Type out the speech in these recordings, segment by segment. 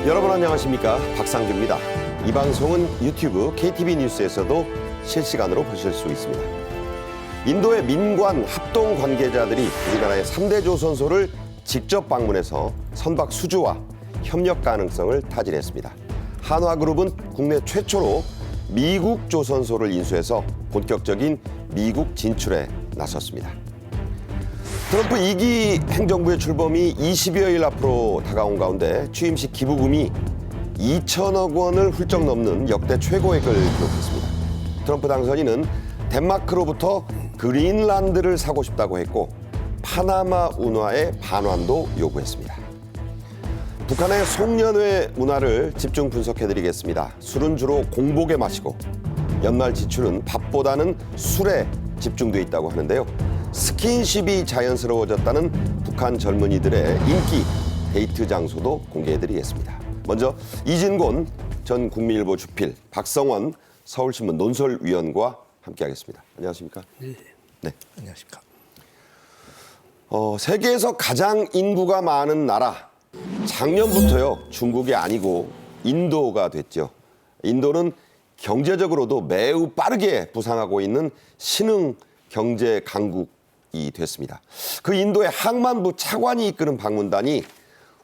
여러분 안녕하십니까? 박상규입니다. 이 방송은 유튜브 KTV 뉴스에서도 실시간으로 보실 수 있습니다. 인도의 민관 합동 관계자들이 우리나라의 3대 조선소를 직접 방문해서 선박 수주와 협력 가능성을 타진했습니다. 한화그룹은 국내 최초로 미국 조선소를 인수해서 본격적인 미국 진출에 나섰습니다. 트럼프 2기 행정부의 출범이 20여일 앞으로 다가온 가운데 취임식 기부금이 2천억 원을 훌쩍 넘는 역대 최고액을 기록했습니다. 트럼프 당선인은 덴마크로부터 그린란드를 사고 싶다고 했고 파나마 운하의 반환도 요구했습니다. 북한의 송년회 문화를 집중 분석해드리겠습니다. 술은 주로 공복에 마시고 연말 지출은 밥보다는 술에 집중돼 있다고 하는데요. 스킨십이 자연스러워졌다는 북한 젊은이들의 인기 데이트 장소도 공개해드리겠습니다. 먼저 이진곤 전 국민일보 주필, 박성원 서울신문 논설위원과 함께하겠습니다. 안녕하십니까? 네. 안녕하십니까? 세계에서 가장 인구가 많은 나라, 작년부터요 중국이 아니고 인도가 됐죠. 인도는 경제적으로도 매우 빠르게 부상하고 있는 신흥 경제 강국이 됐습니다. 그 인도의 항만부 차관이 이끄는 방문단이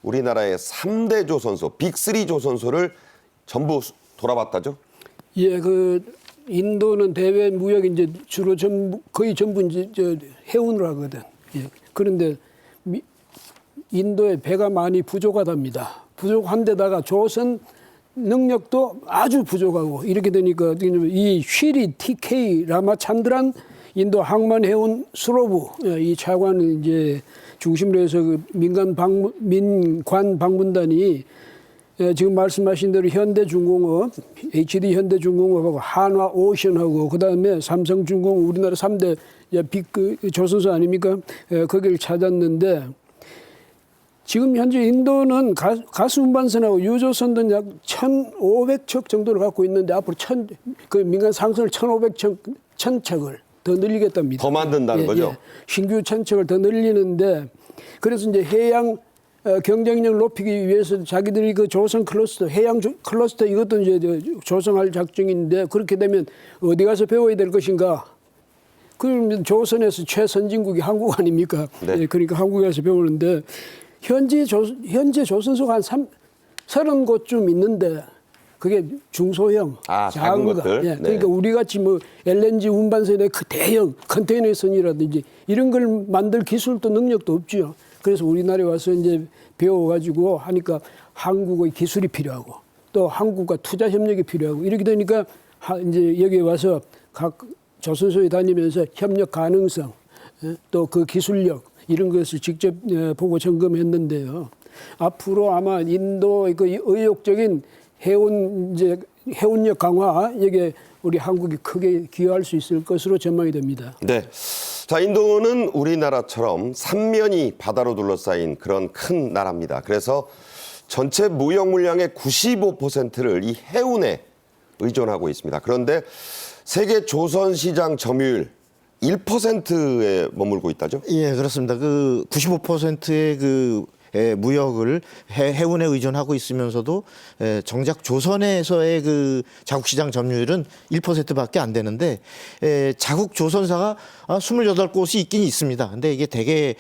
우리나라의 3대 조선소, 빅3 조선소를 전부 돌아봤다죠? 예, 인도는 대외 무역 이제 주로 거의 전부 이제 해운을 하거든. 예. 그런데 인도에 배가 많이 부족하답니다. 부족한데다가 조선 능력도 아주 부족하고 이렇게 되니까 이 쉬리 TK 라마찬드란 인도 항만 해운 수로부 이 차관을 이제 중심으로 해서 민관 방문단이 지금 말씀하신 대로 현대중공업, HD 현대중공업하고 한화오션하고 그다음에 삼성중공업 우리나라 3대 빅 조선소 아닙니까? 거기를 찾았는데 지금 현재 인도는 가스 운반선하고 유조선 등 약 1,500척 정도를 갖고 있는데 앞으로 민간 상선을 1,500척을 더 늘리겠답니다. 더 만든다는 거죠? 신규 1,000척을 더 늘리는데 그래서 이제 해양 경쟁력을 높이기 위해서 자기들이 그 조선 클러스터, 해양 클러스터 이것도 이제 조성할 작정인데 그렇게 되면 어디 가서 배워야 될 것인가? 그럼 조선에서 최선진국이 한국 아닙니까? 네. 그러니까 한국에 가서 배우는데 현재 조선소가 한 30곳쯤 있는데 그게 중소형, 작은 것들. 예, 그러니까 우리 같이 뭐 LNG 운반선의 그 대형 컨테이너선이라든지 이런 걸 만들 기술도 능력도 없죠. 그래서 우리나라에 와서 이제 배워가지고 하니까 한국의 기술이 필요하고 또 한국과 투자 협력이 필요하고 이렇게 되니까 이제 여기에 와서 각 조선소에 다니면서 협력 가능성 또 그 기술력 이런 것을 직접 보고 점검했는데요. 앞으로 아마 인도의 그 의욕적인 해운력 강화 여기에 우리 한국이 크게 기여할 수 있을 것으로 전망이 됩니다. 네. 자, 인도는 우리나라처럼 삼면이 바다로 둘러싸인 그런 큰 나라입니다. 그래서 전체 무역 물량의 95%를 이 해운에 의존하고 있습니다. 그런데 세계 조선 시장 점유율 1%에 머물고 있다죠? 예, 그렇습니다. 95%의 무역을 해운에 의존하고 있으면서도 정작 조선에서의 자국 시장 점유율은 1%밖에 안 되는데 자국 조선사가 28곳이 있긴 있습니다. 근데 이게 대개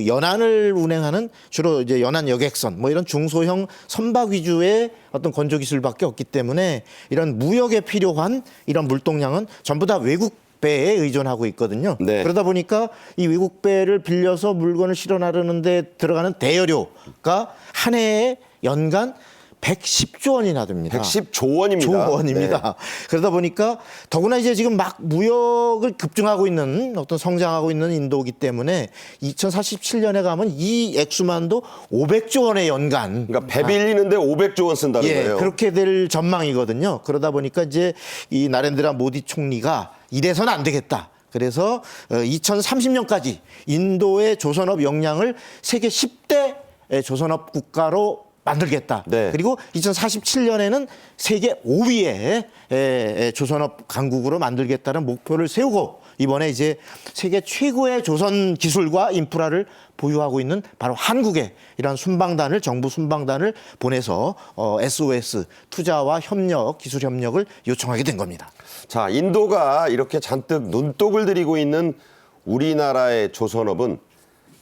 연안을 운행하는 주로 이제 연안 여객선 뭐 이런 중소형 선박 위주의 어떤 건조 기술밖에 없기 때문에 이런 무역에 필요한 이런 물동량은 전부 다 외국 배에 의존하고 있거든요. 네. 그러다 보니까 이 외국 배를 빌려서 물건을 실어 나르는데 들어가는 대여료가 한 해에 연간 110조 원이나 됩니다. 110조 원입니다. 조 원입니다. 네. 그러다 보니까 더구나 이제 지금 막 무역을 급증하고 있는 어떤 성장하고 있는 인도이기 때문에 2047년에 가면 이 액수만도 500조 원의 연간. 그러니까 배 빌리는데 500조 원 쓴다는 거예요. 그렇게 될 전망이거든요. 그러다 보니까 이제 이 나렌드라 모디 총리가 이래서는 안 되겠다. 그래서 2030년까지 인도의 조선업 역량을 세계 10대 조선업 국가로 만들겠다. 네. 그리고 2047년에는 세계 5위의 조선업 강국으로 만들겠다는 목표를 세우고 이번에 이제 세계 최고의 조선 기술과 인프라를 보유하고 있는 바로 한국에 이러한 순방단을 정부 순방단을 보내서 SOS 투자와 협력, 기술 협력을 요청하게 된 겁니다. 자, 인도가 이렇게 잔뜩 눈독을 들이고 있는 우리나라의 조선업은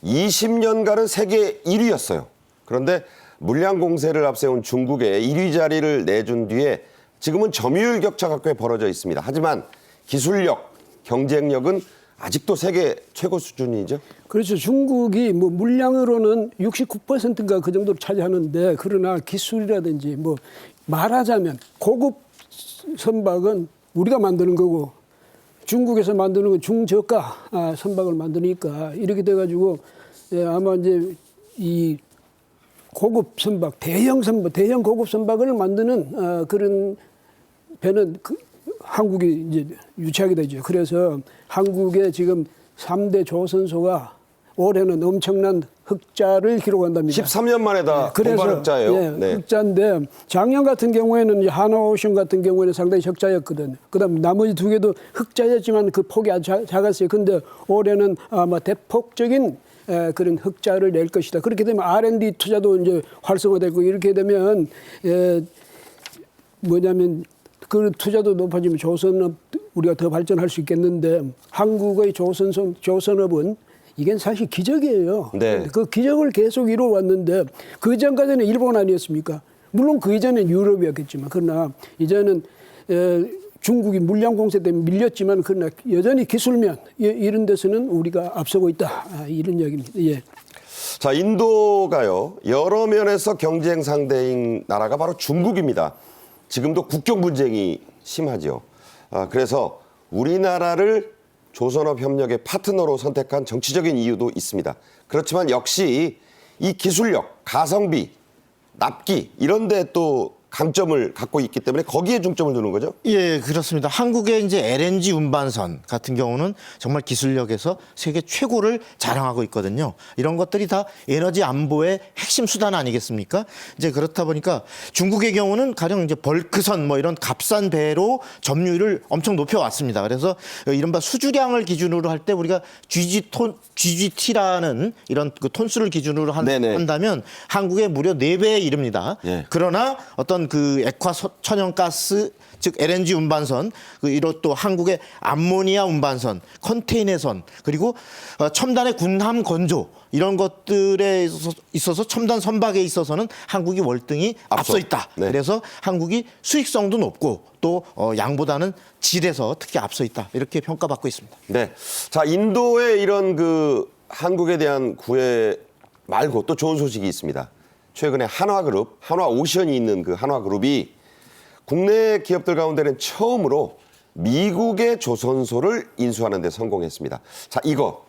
20년간은 세계 1위였어요. 그런데 물량 공세를 앞세운 중국에 1위 자리를 내준 뒤에 지금은 점유율 격차가 꽤 벌어져 있습니다. 하지만 기술력, 경쟁력은 아직도 세계 최고 수준이죠. 그렇죠. 중국이 뭐 물량으로는 69%인가 그 정도를 차지하는데 그러나 기술이라든지 뭐 말하자면 고급 선박은 우리가 만드는 거고 중국에서 만드는 건 중저가 선박을 만드니까 이렇게 돼가지고 아마 이제 이 고급 선박, 대형 선박, 대형 고급 선박을 만드는 그런 배는 한국이 이제 유치하게 되죠. 그래서 한국의 지금 3대 조선소가 올해는 엄청난 흑자를 기록한답니다. 13년 만에 다 공발 흑자예요. 예, 네. 흑자인데 작년 같은 경우에는 이제 하나오션 같은 경우에는 상당히 적자였거든요. 그다음 나머지 두 개도 흑자였지만 그 폭이 아주 작았어요. 근데 올해는 아마 대폭적인 그런 흑자를 낼 것이다. 그렇게 되면 R&D 투자도 이제 활성화되고 이렇게 되면 뭐냐면 그 투자도 높아지면 조선업 우리가 더 발전할 수 있겠는데 한국의 조선업은 이게 사실 기적이에요. 네. 그 기적을 계속 이루어왔는데 그 전까지는 일본 아니었습니까? 물론 그 이전엔 유럽이었겠지만 그러나 이제는 중국이 물량 공세 때문에 밀렸지만 그러나 여전히 기술면 이런 데서는 우리가 앞서고 있다. 이런 이야기입니다. 예. 자, 인도가요, 여러 면에서 경쟁 상대인 나라가 바로 중국입니다. 지금도 국경 분쟁이 심하죠. 그래서 우리나라를 조선업 협력의 파트너로 선택한 정치적인 이유도 있습니다. 그렇지만 역시 이 기술력, 가성비, 납기 이런 데 또 강점을 갖고 있기 때문에 거기에 중점을 두는 거죠? 예, 그렇습니다. 한국의 이제 LNG 운반선 같은 경우는 정말 기술력에서 세계 최고를 자랑하고 있거든요. 이런 것들이 다 에너지 안보의 핵심 수단 아니겠습니까? 이제 그렇다 보니까 중국의 경우는 가령 이제 벌크선 뭐 이런 값싼 배로 점유율을 엄청 높여왔습니다. 그래서 이른바 수주량을 기준으로 할 때 우리가 GGT라는 이런 그 톤수를 기준으로 한다면 한국의 무려 4배에 이릅니다. 예. 그러나 어떤 그 액화 천연가스 즉 LNG 운반선, 이런 또 한국의 암모니아 운반선, 컨테이너선, 그리고 첨단의 군함 건조 이런 것들에 있어서 첨단 선박에 있어서는 한국이 월등히 앞서 있다. 네. 그래서 한국이 수익성도 높고 또 양보다는 질에서 특히 앞서 있다. 이렇게 평가받고 있습니다. 네. 자, 인도의 이런 그 한국에 대한 구애 말고 또 좋은 소식이 있습니다. 최근에 한화그룹, 한화오션이 있는 그 한화그룹이 국내 기업들 가운데는 처음으로 미국의 조선소를 인수하는 데 성공했습니다. 자, 이거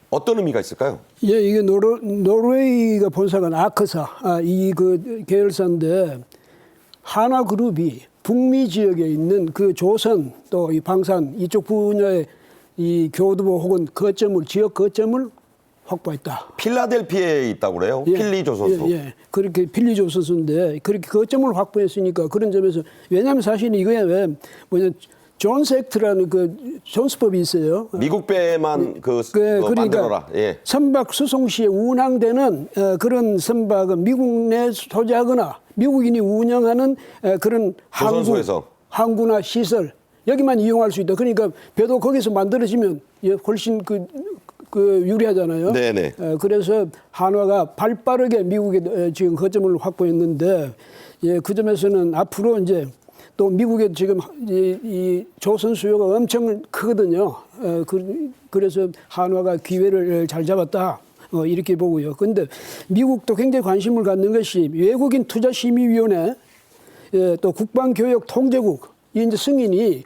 어떤 의미가 있을까요? 예, 이게 노르웨이가 본사가 아크사 이 그 계열사인데 한화그룹이 북미 지역에 있는 그 조선 또 이 방산 이쪽 분야의 이 교두보 혹은 지역 거점을 확보했다. 필라델피아에 있다고 그래요. 필리 조선소. 예. 그렇게 필리 조선소인데 그렇게 거점을 확보했으니까 그런 점에서 왜냐하면 사실 이거에 왜 뭐냐 존스 액트라는 그 존스법이 있어요. 미국 배만 그러니까 만들어라. 예. 선박 수송 시에 운항되는 그런 선박은 미국 내 소지하거나 미국인이 운영하는 그런 조선소에서. 항구나 시설 여기만 이용할 수 있다. 그러니까 배도 거기서 만들어지면 훨씬 그 유리하잖아요. 네네. 그래서 한화가 발빠르게 미국에 지금 거점을 확보했는데 그 점에서는 앞으로 이제 또 미국에 지금 이 조선 수요가 엄청 크거든요. 그래서 한화가 기회를 잘 잡았다. 이렇게 보고요. 그런데 미국도 굉장히 관심을 갖는 것이 외국인 투자심의위원회 또 국방교역통제국 이제 승인이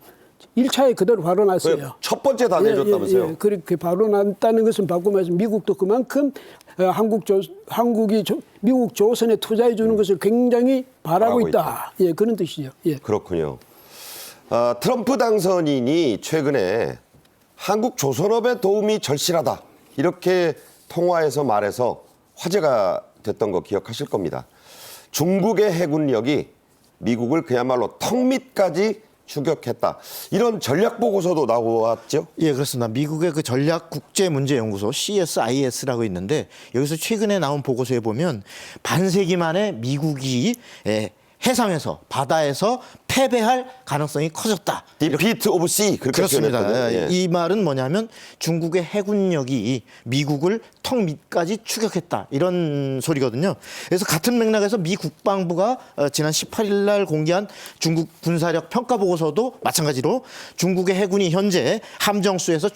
1차에 그대로 바로 났어요. 첫 번째 다 내줬다면서요? 그렇게 바로 났다는 것은 바꾸면서 미국도 그만큼 한국이 미국 조선에 투자해 주는 것을 굉장히 바라고 있다. 예, 그런 뜻이죠. 예. 그렇군요. 트럼프 당선인이 최근에 한국 조선업의 도움이 절실하다. 이렇게 통화에서 말해서 화제가 됐던 거 기억하실 겁니다. 중국의 해군력이 미국을 그야말로 턱 밑까지 추격했다. 이런 전략 보고서도 나왔죠. 예, 그렇습니다. 미국의 그 전략국제문제연구소 CSIS라고 있는데 여기서 최근에 나온 보고서에 보면 반세기 만에 미국이 해상에서 바다에서 패배할 가능성이 커졌다. 디피트 오브 씨 그렇게 그렇습니다. 표현했거든요. 예. 이 말은 뭐냐면 중국의 해군력이 미국을 턱 밑까지 추격했다 이런 소리거든요. 그래서 같은 맥락에서 미 국방부가 지난 18일 날 공개한 중국 군사력 평가 보고서도 마찬가지로 중국의 해군이 현재 함정수에서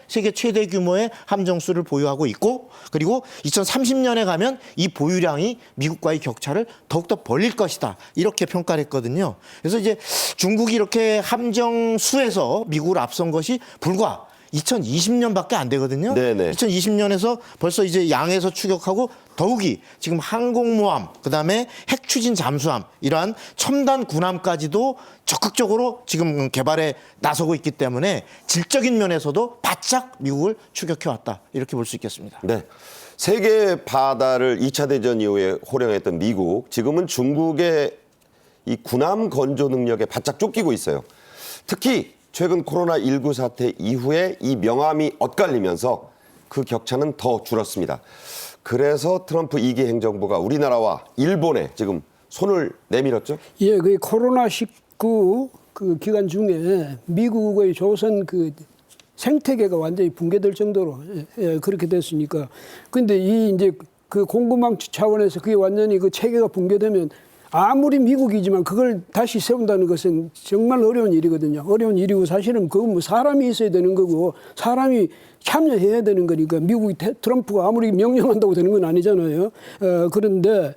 세계 최대 규모의 함정수를 보유하고 있고 그리고 2030년에 가면 이 보유량이 미국과의 격차를 더욱더 벌릴 것이다 이렇게 평가를 했거든요. 그래서 이제 중국이 이렇게 함정수에서 미국을 앞선 것이 불과 2020년밖에 안 되거든요. 네네. 2020년에서 벌써 이제 양에서 추격하고 더욱이 지금 항공모함, 그다음에 핵추진 잠수함 이러한 첨단 군함까지도 적극적으로 지금 개발에 나서고 있기 때문에 질적인 면에서도 바짝 미국을 추격해 왔다 이렇게 볼 수 있겠습니다. 네. 세계 바다를 2차 대전 이후에 호령했던 미국, 지금은 중국의 이 군함 건조 능력에 바짝 쫓기고 있어요. 특히 최근 코로나19 사태 이후에 이 명함이 엇갈리면서 그 격차는 더 줄었습니다. 그래서 트럼프 2기 행정부가 우리나라와 일본에 지금 손을 내밀었죠? 예, 그 코로나19 그 기간 중에 미국의 조선 그 생태계가 완전히 붕괴될 정도로 그렇게 됐으니까. 근데 이 이제 그 공급망 차원에서 그게 완전히 그 체계가 붕괴되면 아무리 미국이지만 그걸 다시 세운다는 것은 정말 어려운 일이거든요. 어려운 일이고 사실은 그건 뭐 사람이 있어야 되는 거고 사람이 참여해야 되는 거니까 미국이 트럼프가 아무리 명령한다고 되는 건 아니잖아요. 그런데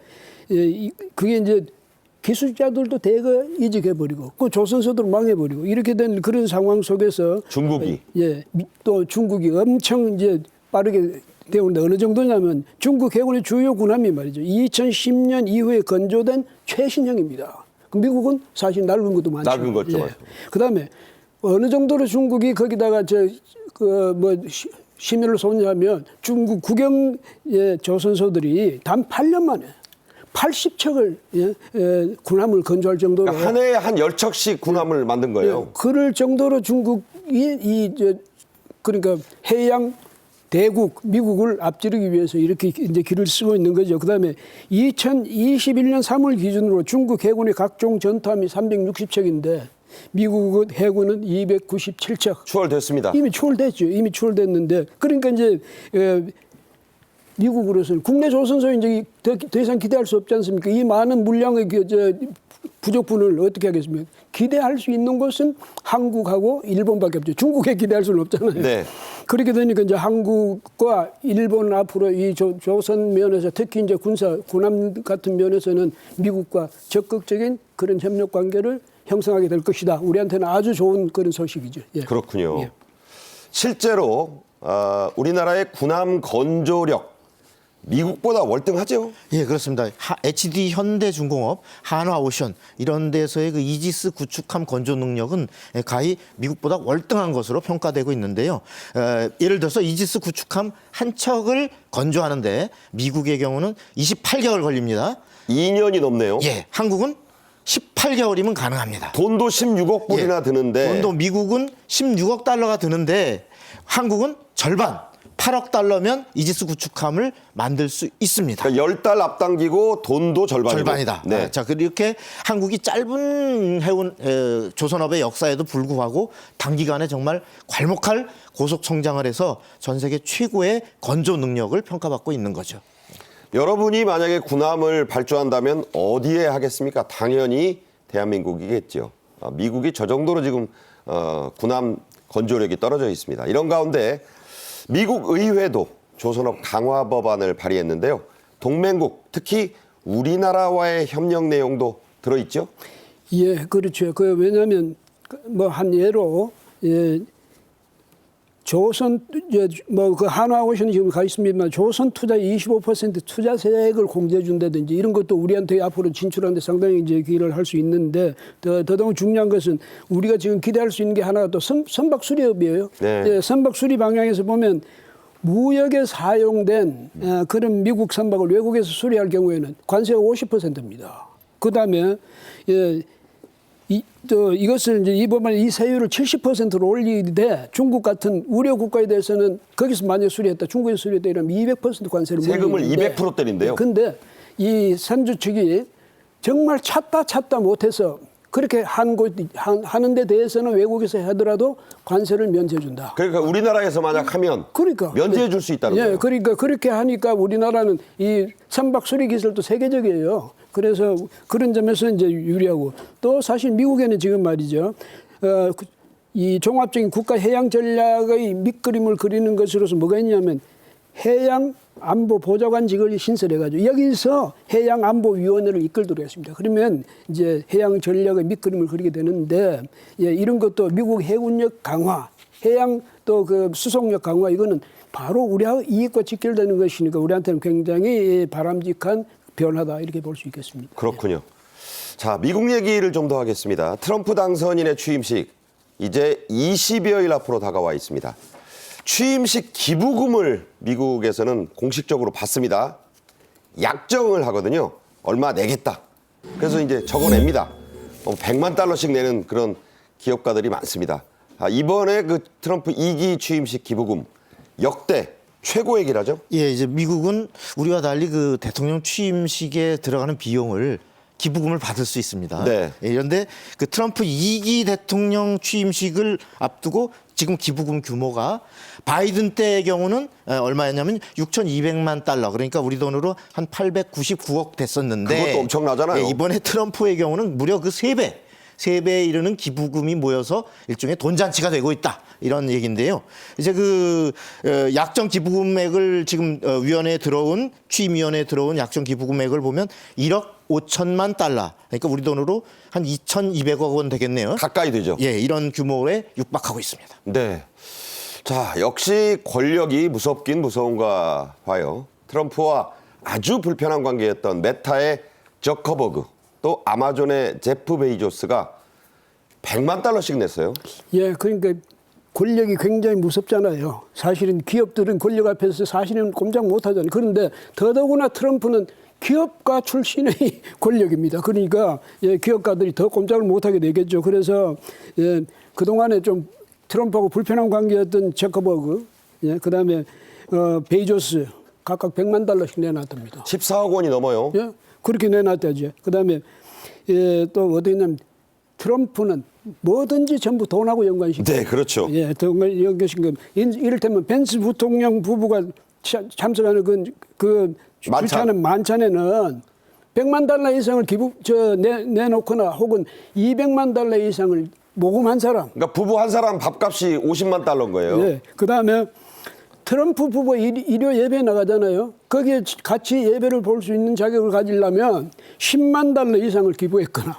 그게 이제 기술자들도 대거 이직해버리고 그 조선소들 망해버리고 이렇게 된 그런 상황 속에서 중국이. 또 중국이 엄청 이제 빠르게 되는데 어느 정도냐면 중국 해군의 주요 군함이 말이죠. 2010년 이후에 건조된 최신형입니다. 미국은 사실 낡은 것도 많죠. 낡은 것도 많죠. 그다음에 어느 정도로 중국이 거기다가 심의를 쏟냐면 중국 국영의 조선소들이 단 8년 만에 80척을 군함을 건조할 정도로 그러니까 한 해에 한 10척씩 군함을 만든 거예요. 그럴 정도로 중국이 그러니까 해양 대국 미국을 앞지르기 위해서 이렇게 이제 길을 쓰고 있는 거죠. 그다음에 2021년 3월 기준으로 중국 해군의 각종 전투함이 360척인데 미국 해군은 297척. 추월됐습니다. 이미 추월됐죠. 이미 추월됐는데 그러니까 이제 미국으로서는 국내 조선소에 이제 더 이상 기대할 수 없지 않습니까? 이 많은 물량의 부족분을 어떻게 하겠습니까? 기대할 수 있는 것은 한국하고 일본밖에 없죠. 중국에 기대할 수는 없잖아요. 네. 그렇게 되니까 이제 한국과 일본 앞으로 이 조선 면에서 특히 이제 군함 같은 면에서는 미국과 적극적인 그런 협력 관계를 형성하게 될 것이다. 우리한테는 아주 좋은 그런 소식이죠. 예. 그렇군요. 예. 실제로 우리나라의 군함 건조력 미국보다 월등하죠? 예, 그렇습니다. HD 현대중공업, 한화오션 이런 데서의 그 이지스 구축함 건조 능력은 가히 미국보다 월등한 것으로 평가되고 있는데요. 예를 들어서 이지스 구축함 한 척을 건조하는데 미국의 경우는 28개월 걸립니다. 2년이 넘네요. 예, 한국은 18개월이면 가능합니다. 돈도 16억 불이나 예, 드는데 돈도 미국은 16억 달러가 드는데 한국은 절반 8억 달러면 이지스 구축함을 만들 수 있습니다. 그러니까 10달 앞당기고 돈도 절반이다. 네. 자, 그렇게 한국이 짧은 조선업의 역사에도 불구하고 단기간에 정말 괄목할 고속 성장을 해서 전 세계 최고의 건조 능력을 평가받고 있는 거죠. 여러분이 만약에 군함을 발주한다면 어디에 하겠습니까? 당연히 대한민국이겠죠. 미국이 저 정도로 지금 군함 건조력이 떨어져 있습니다. 이런 가운데 미국 의회도 조선업 강화 법안을 발의했는데요. 동맹국, 특히 우리나라와의 협력 내용도 들어있죠? 예, 그렇죠. 왜냐하면 한 예로 조선 그 한화오션이 지금 가 있습니다만 조선 투자 25% 투자세액을 공제해 준다든지 이런 것도 우리한테 앞으로 진출하는데 상당히 이제 기여를 할 수 있는데 더더욱 중요한 것은 우리가 지금 기대할 수 있는 게 하나가 또 선박 수리업이에요. 네. 예, 선박 수리 방향에서 보면 무역에 사용된 그런 미국 선박을 외국에서 수리할 경우에는 관세가 50%입니다. 그다음에 이것을 이제 이번에 이 세율을 70%로 올리되 중국 같은 우려 국가에 대해서는 거기서 만약 수리했다, 중국에서 수리했다 이러면 200% 관세를 세금을 물리는데 200% 때린대요. 근데 이 산주 측이 정말 찾다 못해서 그렇게 하는 데 대해서는 외국에서 하더라도 관세를 면제해 준다. 그러니까 우리나라에서 만약 하면 그러니까 면제해 줄 수 있다는 거예요. 그러니까 그렇게 하니까 우리나라는 이 선박 수리 기술도 세계적이에요. 그래서 그런 점에서 이제 유리하고 또 사실 미국에는 지금 말이죠. 이 종합적인 국가 해양 전략의 밑그림을 그리는 것으로서 뭐가 있냐면 해양 안보 보좌관직을 신설해가지고 여기서 해양안보위원회를 이끌도록 했습니다. 그러면 이제 해양 전략의 밑그림을 그리게 되는데 이런 것도 미국 해군력 강화, 해양 또 그 수송력 강화 이거는 바로 우리하고 이익과 직결되는 것이니까 우리한테는 굉장히 바람직한 변화다 이렇게 볼 수 있겠습니다. 그렇군요. 자, 미국 얘기를 좀 더 하겠습니다. 트럼프 당선인의 취임식 이제 20여일 앞으로 다가와 있습니다. 취임식 기부금을 미국에서는 공식적으로 받습니다. 약정을 하거든요. 얼마 내겠다. 그래서 이제 적어냅니다. 100만 달러씩 내는 그런 기업가들이 많습니다. 이번에 그 트럼프 2기 취임식 기부금 역대 최고액이라죠? 예, 이제 미국은 우리와 달리 그 대통령 취임식에 들어가는 비용을 기부금을 받을 수 있습니다. 네. 예, 그런데 그 트럼프 2기 대통령 취임식을 앞두고 지금 기부금 규모가 바이든 때의 경우는 얼마였냐면 6,200만 달러. 그러니까 우리 돈으로 한 899억 됐었는데 그것도 엄청나잖아요. 예, 이번에 트럼프의 경우는 무려 그 3배에 이르는 기부금이 모여서 일종의 돈잔치가 되고 있다. 이런 얘기인데요. 이제 그 약정 기부금액을 지금 위원회에 들어온 취임위원회에 들어온 약정 기부금액을 보면 1억 5천만 달러. 그러니까 우리 돈으로 한 2,200억 원 되겠네요. 가까이 되죠. 예, 이런 규모에 육박하고 있습니다. 네. 자, 역시 권력이 무섭긴 무서운가 봐요. 트럼프와 아주 불편한 관계였던 메타의 저커버그 또 아마존의 제프 베이조스가 100만 달러씩 냈어요. 예, 그러니까 권력이 굉장히 무섭잖아요. 사실은 기업들은 권력 앞에서 사실은 꼼짝 못하잖아요. 그런데 더더구나 트럼프는 기업가 출신의 권력입니다. 그러니까 기업가들이 더 꼼짝을 못하게 되겠죠. 그래서 그동안에 좀 트럼프하고 불편한 관계였던 저커버그, 그다음에 베이조스 각각 100만 달러씩 내놨답니다. 14억 원이 넘어요. 예, 그렇게 내놨다죠. 그다음에 또 어디 있냐면 트럼프는 뭐든지 전부 돈하고 연관시켜요. 네, 그렇죠. 예, 돈을 연관시킨 거. 이를테면 벤스 부통령 부부가 참석하는 그 주최하는 만찬에는 100만 달러 이상을 내놓거나 혹은 200만 달러 이상을 모금한 사람. 그러니까 부부 한 사람 밥값이 50만 달러인 거예요. 예, 그다음에 트럼프 부부 일요 예배 나가잖아요. 거기에 같이 예배를 볼 수 있는 자격을 가지려면 10만 달러 이상을 기부했거나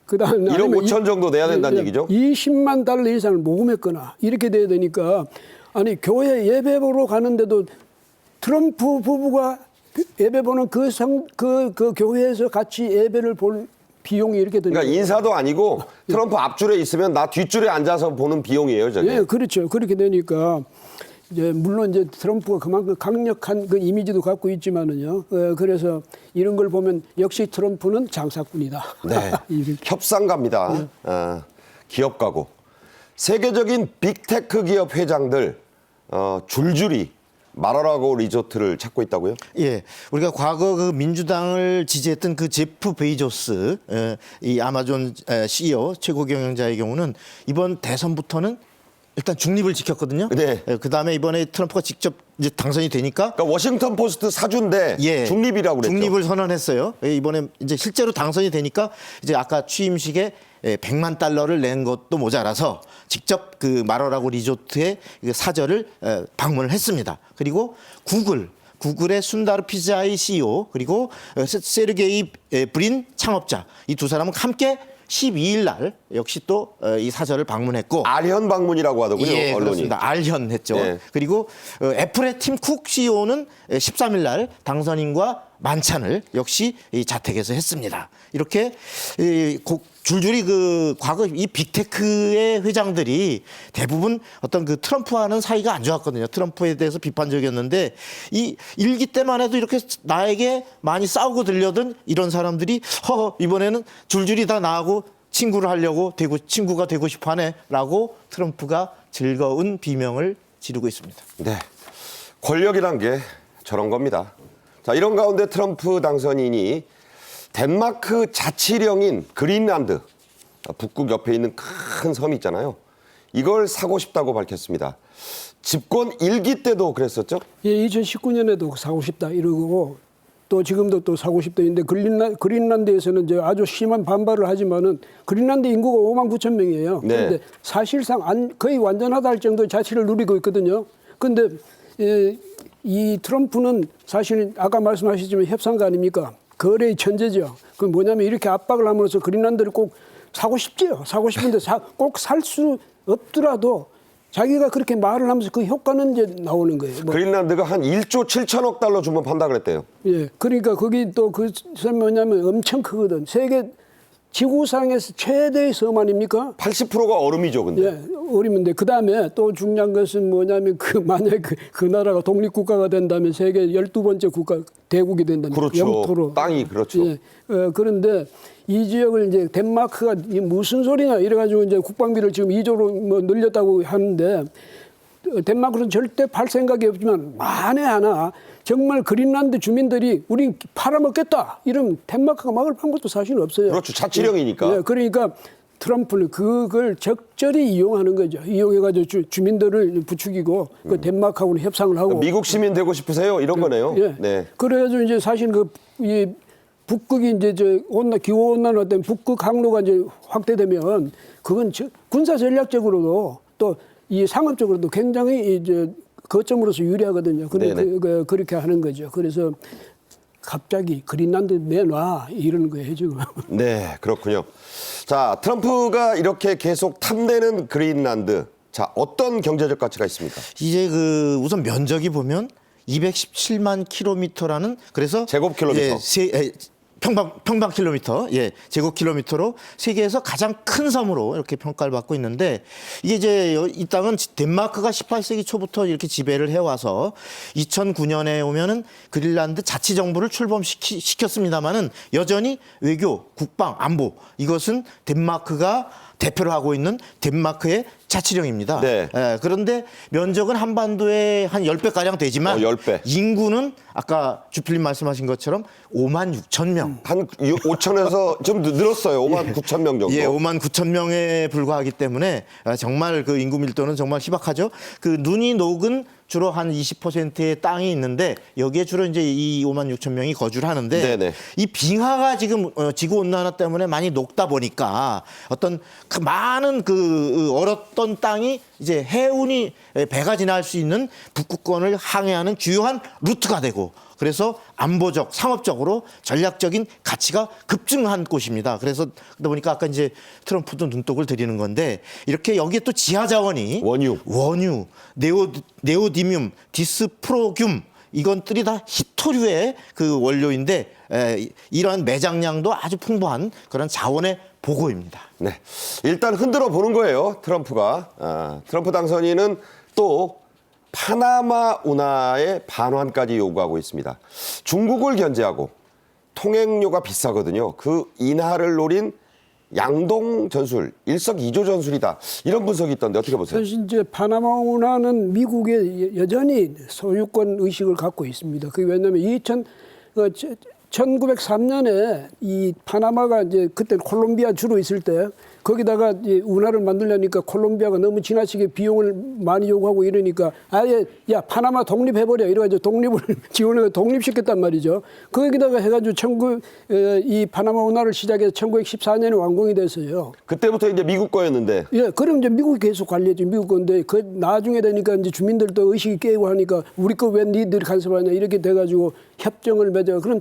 그다음에 1억 5천 정도 내야 된다는 얘기죠? 20만 달러 이상을 모금했거나 이렇게 돼야 되니까 아니 교회 예배 보러 가는데도 트럼프 부부가 예배 보는 그 교회에서 같이 예배를 볼 비용이 이렇게 드는 그러니까 인사도 아니고 트럼프 앞줄에 있으면 나 뒷줄에 앉아서 보는 비용이에요, 저게. 예, 그렇죠. 그렇게 되니까 이제 물론 이제 트럼프가 그만큼 강력한 그 이미지도 갖고 있지만은요. 그래서 이런 걸 보면 역시 트럼프는 장사꾼이다. 네. 이렇게. 협상가입니다. 기업가고. 세계적인 빅테크 기업 회장들 줄줄이 마라라고 리조트를 찾고 있다고요? 예, 우리가 과거 그 민주당을 지지했던 그 제프 베이조스, 이 아마존 CEO 최고 경영자의 경우는 이번 대선부터는 일단 중립을 지켰거든요. 네. 그 다음에 이번에 트럼프가 직접 이제 당선이 되니까 그러니까 워싱턴 포스트 사주인데 중립이라고 그랬죠. 중립을 선언했어요. 이번에 이제 실제로 당선이 되니까 이제 아까 취임식에 100만 달러를 낸 것도 모자라서 직접 그 마라라고 리조트의 사저를 방문을 했습니다. 그리고 구글의 순다르 피자이 CEO 그리고 세르게이 브린 창업자 이 두 사람은 함께 12일 날 역시 또 이 사저를 방문했고 알현 방문이라고 하더군요. 예, 언론이. 그렇습니다. 알현했죠. 예. 그리고 애플의 팀 쿡 CEO는 13일 날 당선인과 만찬을 역시 이 자택에서 했습니다. 이렇게 줄줄이 그 과거 이 빅테크의 회장들이 대부분 어떤 그 트럼프와는 사이가 안 좋았거든요. 트럼프에 대해서 비판적이었는데 이 일기 때만 해도 이렇게 나에게 많이 싸우고 들려던 이런 사람들이 이번에는 줄줄이 다 나하고 친구를 하려고 친구가 되고 싶어하네라고 트럼프가 즐거운 비명을 지르고 있습니다. 네, 권력이란 게 저런 겁니다. 자, 이런 가운데 트럼프 당선인이 덴마크 자치령인 그린란드, 북극 옆에 있는 큰 섬이 있잖아요. 이걸 사고 싶다고 밝혔습니다. 집권 1기 때도 그랬었죠? 예, 2019년에도 사고 싶다 이러고 또 지금도 또 사고 싶다 했는데 그린란드에서는 이제 아주 심한 반발을 하지만은 그린란드 인구가 5만 9천 명이에요. 네. 그런데 사실상 거의 완전하다 할 정도의 자치를 누리고 있거든요. 그런데 이 트럼프는 사실 아까 말씀하셨지만 협상가 아닙니까? 거래의 천재죠. 그 뭐냐면 이렇게 압박을 하면서 그린란드를 꼭 사고 싶지요. 사고 싶은데 꼭 살 수 없더라도 자기가 그렇게 말을 하면서 그 효과는 이제 나오는 거예요. 뭐. 그린란드가 한 1조 7천억 달러 주면 판다 그랬대요. 예, 그러니까 거기 또 그 섬이 뭐냐면 엄청 크거든. 세계 지구상에서 최대의 섬 아닙니까? 80%가 얼음이죠, 근데. 예, 어림인데 그 다음에 또 중요한 것은 뭐냐면 만약 그 나라가 독립국가가 된다면 세계 12번째 국가 대국이 된다는 그렇죠. 영토로. 땅이 그렇죠. 예, 그런데 이 지역을 이제 덴마크가 이 무슨 소리냐 이래가지고 이제 국방비를 지금 2조로 뭐 늘렸다고 하는데 덴마크는 절대 팔 생각이 없지만 만에 하나 정말 그린란드 주민들이 우린 팔아먹겠다 이러면 덴마크가 막을 방법도 사실 없어요. 그렇죠. 자치령이니까. 예, 그러니까 트럼프는 그걸 적절히 이용하는 거죠. 이용해가지고 주민들을 부추기고 그 덴마크하고는 협상을 하고. 미국 시민 되고 싶으세요? 이런 거네요. 예. 네. 그래가지고 이제 사실 이 북극이 이제 기후 온난화 때문에 북극 항로가 이제 확대되면 그건 군사 전략적으로도 또 이 상업적으로도 굉장히 이제 거점으로서 유리하거든요. 그렇게 하는 거죠. 그래서 갑자기 그린란드 내놔 이러는 거예요 지금. 네, 그렇군요. 자, 트럼프가 이렇게 계속 탐내는 그린란드. 자, 어떤 경제적 가치가 있습니까? 이제 우선 면적이 보면 217만 킬로미터라는 그래서 제곱킬로미터. 평방 킬로미터, 제곱킬로미터로 세계에서 가장 큰 섬으로 이렇게 평가를 받고 있는데 이게 이제 이 땅은 덴마크가 18세기 초부터 이렇게 지배를 해와서 2009년에 오면은 그린란드 자치정부를 출범시켰습니다만은 여전히 외교, 국방, 안보 이것은 덴마크가 대표를 하고 있는 덴마크의 자치령입니다. 네. 그런데 면적은 한반도의 한 10배가량 되지만 10배. 인구는 아까 주필님 말씀하신 것처럼 5만 6천 명. 한 5천에서 좀 늘었어요. 5만 9천 명 정도. 5만 9천 명에 불과하기 때문에 정말 그 인구 밀도는 정말 희박하죠. 그 눈이 녹은 주로 한 20%의 땅이 있는데 여기에 주로 이제 이 5만 6천 명이 거주를 하는데 네네. 이 빙하가 지금 지구 온난화 때문에 많이 녹다 보니까 어떤 그 많은 얼었던 땅이 이제 해운이 배가 지날 수 있는 북극권을 항해하는 주요한 루트가 되고 그래서 안보적, 상업적으로 전략적인 가치가 급증한 곳입니다. 그래서 그러다 보니까 아까 이제 트럼프도 눈독을 들이는 건데 이렇게 여기에 또 지하 자원이 원유, 네오디뮴, 디스프로듐 이건들이 다 히토류의 그 원료인데 이러한 매장량도 아주 풍부한 그런 자원의 보고입니다. 네, 일단 흔들어 보는 거예요. 트럼프가. 트럼프 당선인은 또 파나마 운하의 반환까지 요구하고 있습니다. 중국을 견제하고 통행료가 비싸거든요. 그 인하를 노린 양동 전술, 일석이조 전술이다. 이런 분석이 있던데 어떻게 보세요? 사실 이제 파나마 운하는 미국에 여전히 소유권 의식을 갖고 있습니다. 그게 왜냐하면 1903년에 이 파나마가 이제 그때 콜롬비아 주로 있을 때 거기다가 이제 운하를 만들려니까 콜롬비아가 너무 지나치게 비용을 많이 요구하고 이러니까 아예 야 파나마 독립해버려 이래가지고 독립을 지원해서 독립시켰단 말이죠. 거기다가 해가지고 이 파나마 운하를 시작해서 1914년에 완공이 됐어요. 그때부터 이제 미국 거였는데. 예, 그럼 이제 미국이 계속 관리했죠. 미국 건데 그 나중에 되니까 이제 주민들도 의식이 깨고 하니까 우리 거 왜 니들이 간섭하냐 이렇게 돼가지고 협정을 맺어. 그럼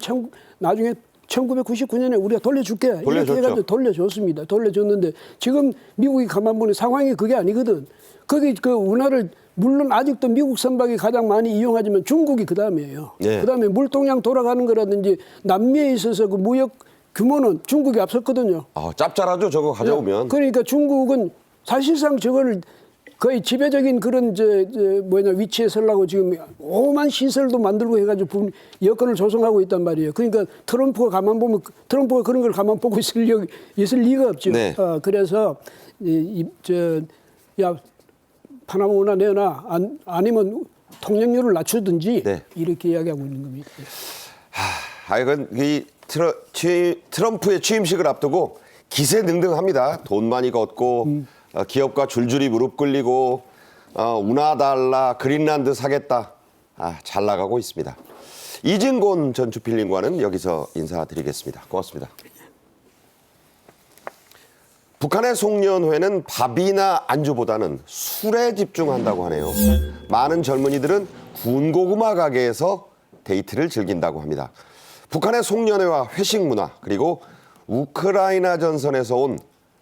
나중에 1999년에 우리가 돌려줄게. 이렇게 해가지고 돌려줬습니다. 돌려줬는데 지금 미국이 가만 보니 상황이 그게 아니거든. 거기 그 운하를 물론 아직도 미국 선박이 가장 많이 이용하지만 중국이 그 다음이에요. 네. 그 다음에 물동량 돌아가는 거라든지 남미에 있어서 그 무역 규모는 중국이 앞섰거든요. 짭짤하죠, 저거 가져오면. 그러니까 중국은 사실상 저거를 거의 지배적인 그런 위치에 서려고 지금 오만 시설도 만들고 해가지고 여건을 조성하고 있단 말이에요. 그러니까 트럼프가 가만 보면 트럼프가 그런 걸 가만 보고 있을 리가 없죠. 네. 그래서 야 파나마나 내놔 아니면 통행료를 낮추든지 네. 이렇게 이야기하고 있는 겁니다. 이건 이 트럼프의 취임식을 앞두고 기세등등합니다. 돈 많이 걷고 기업가 줄줄이 무릎 꿇리고 운하달라 그린란드 사겠다. 잘 나가고 있습니다. 이진곤 전 주필림과는 여기서 인사드리겠습니다. 고맙습니다. 북한의 송년회는 밥이나 안주보다는 술에 집중한다고 하네요. 많은 젊은이들은 군고구마 가게에서 데이트를 즐긴다고 합니다. 북한의 송년회와 회식 문화 그리고 우크라이나 전선에서 온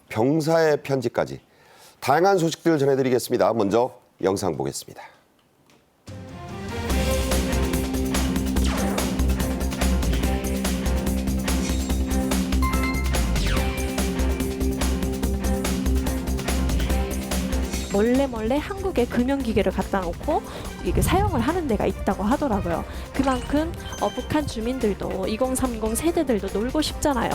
병사의 편지까지 다양한 소식들 전해드리겠습니다. 먼저 영상 보겠습니다. 몰래 한국에 금연기계를 갖다 놓고 이게 사용을 하는 데가 있다고 하더라고요. 그만큼 북한 주민들도 2030 세대들도 놀고 싶잖아요.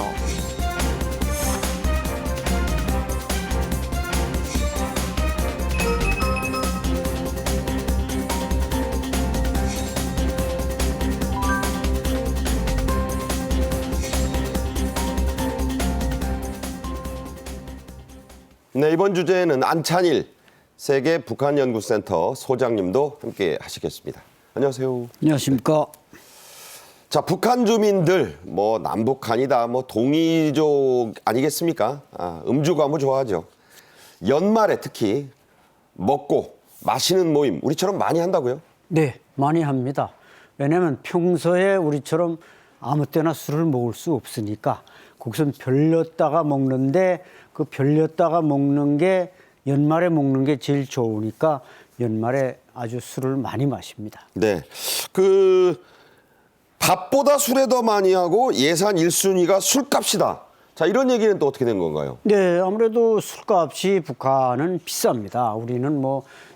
네, 이번 주제는 안찬일 세계 북한연구센터 소장님도 함께 하시겠습니다. 안녕하세요. 안녕하십니까. 자, 북한 주민들 남북한이다 동이족 아니겠습니까? 음주 가무 좋아하죠. 연말에 특히 먹고 마시는 모임 우리처럼 많이 한다고요? 네, 많이 합니다. 왜냐하면 평소에 우리처럼 아무 때나 술을 먹을 수 없으니까 거기서 별렸다가 먹는데 그 별렸다가 먹는 게 연말에 먹는 게 제일 좋으니까 연말에 아주 술을 많이 마십니다. 네. 밥보다 술에 더 많이 하고 예산 1순위가 술값이다. 자, 이런 얘기는 또 어떻게 된 건가요? 네, 아무래도 술값이 북한은 비쌉니다. 우리는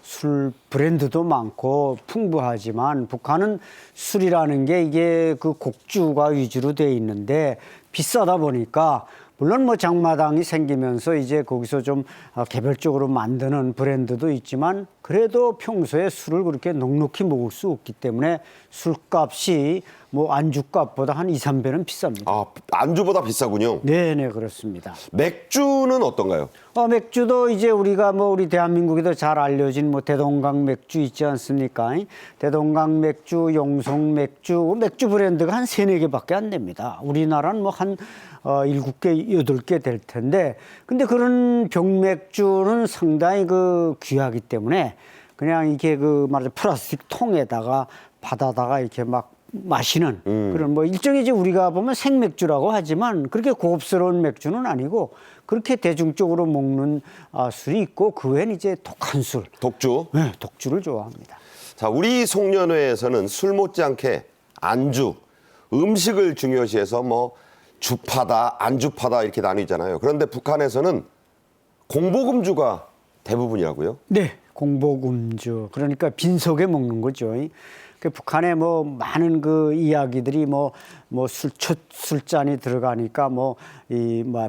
술 브랜드도 많고 풍부하지만 북한은 술이라는 게 이게 그 곡주가 위주로 돼 있는데 비싸다 보니까 물론 장마당이 생기면서 이제 거기서 좀 개별적으로 만드는 브랜드도 있지만 그래도 평소에 술을 그렇게 넉넉히 먹을 수 없기 때문에 술값이 안주값보다 한 2, 3배는 비쌉니다. 안주보다 비싸군요. 네네, 그렇습니다. 맥주는 어떤가요? 맥주도 이제 우리가 우리 대한민국에도 잘 알려진 대동강 맥주 있지 않습니까? 대동강 맥주, 용성 맥주, 맥주 브랜드가 한 3-4개밖에 안 됩니다. 우리나라는 한 7개, 8개 될 텐데 근데 그런 병맥주는 상당히 귀하기 때문에 그냥 이게 말하자면 플라스틱 통에다가 받아다가 이렇게 마시는 그런 일종의 이제 우리가 보면 생맥주라고 하지만 그렇게 고급스러운 맥주는 아니고 그렇게 대중적으로 먹는 술이 있고 그 외에는 이제 독한 술. 독주? 네, 독주를 좋아합니다. 자, 우리 송년회에서는 술 못지않게 안주, 음식을 중요시해서 주파다, 안주파다 이렇게 나뉘잖아요. 그런데 북한에서는 공복음주가 대부분이라고요? 네, 공복음주. 그러니까 빈속에 먹는 거죠. 북한에 많은 이야기들이 술잔이 들어가니까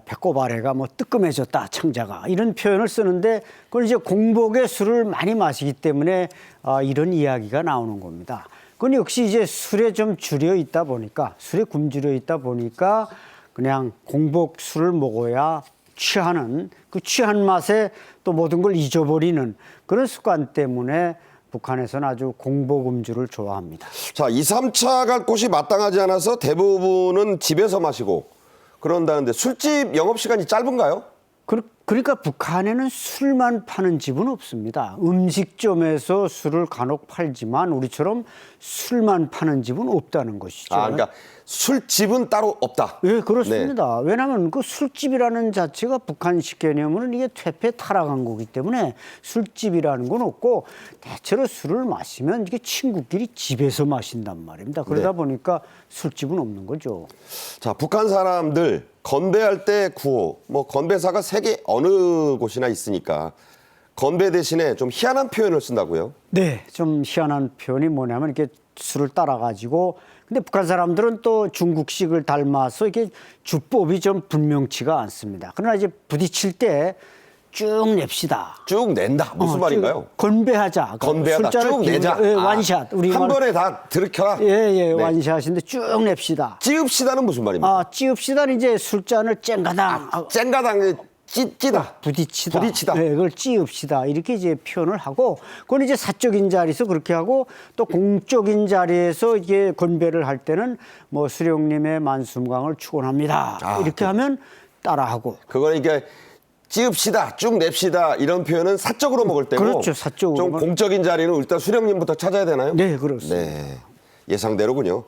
배꼽 아래가 뜨끔해졌다 창자가 이런 표현을 쓰는데 그걸 이제 공복에 술을 많이 마시기 때문에 이런 이야기가 나오는 겁니다. 그건 역시 이제 술에 좀 줄여 있다 보니까 술에 굶주려 있다 보니까 그냥 공복 술을 먹어야 취하는 그 취한 맛에 또 모든 걸 잊어버리는 그런 습관 때문에 북한에서는 아주 공복음주를 좋아합니다. 자, 2, 3차 갈 곳이 마땅하지 않아서 대부분은 집에서 마시고 그런다는데 술집 영업시간이 짧은가요? 그러니까 북한에는 술만 파는 집은 없습니다. 음식점에서 술을 간혹 팔지만 우리처럼 술만 파는 집은 없다는 것이죠. 그러니까 술집은 따로 없다. 네, 그렇습니다. 네. 왜냐하면 그 술집이라는 자체가 북한식 개념으로는 이게 퇴폐 타락한 거기 때문에 술집이라는 건 없고 대체로 술을 마시면 이게 친구끼리 집에서 마신단 말입니다. 그러다 보니까 술집은 없는 거죠. 자, 북한 사람들 건배할 때 구호, 건배사가 세계 어느 곳이나 있으니까 건배 대신에 좀 희한한 표현을 쓴다고요? 네, 좀 희한한 표현이 뭐냐면 이렇게 술을 따라가지고 근데 북한 사람들은 또 중국식을 닮아서 이게 주법이 좀 분명치가 않습니다. 그러나 이제 부딪힐 때 쭉 냅시다. 쭉 낸다. 무슨 말인가요? 쭉 건배하자. 건배하다. 술잔을 쭉 내자. 예, 아, 완샷. 우리 한 말- 번에 다 들이켜라. 예, 네. 완샷인데 쭉 냅시다. 찌읍시다는 무슨 말입니까? 찌읍시다는 이제 술잔을 쨍가당 쨍가당 찌다. 부딪히다. 부딪히다. 네, 그걸 찌읍시다. 이렇게 이제 표현을 하고, 그건 이제 사적인 자리에서 그렇게 하고, 또 공적인 자리에서 이게 건배를 할 때는 뭐 수령님의 만수무강을 축원합니다. 이렇게 하면 따라하고. 그거는 이게 찌읍시다, 쭉 냅시다 이런 표현은 사적으로 먹을 때고 그렇죠, 사적으로 좀 먹을 공적인 자리는 일단 수령님부터 찾아야 되나요? 네, 그렇습니다. 네, 예상대로군요.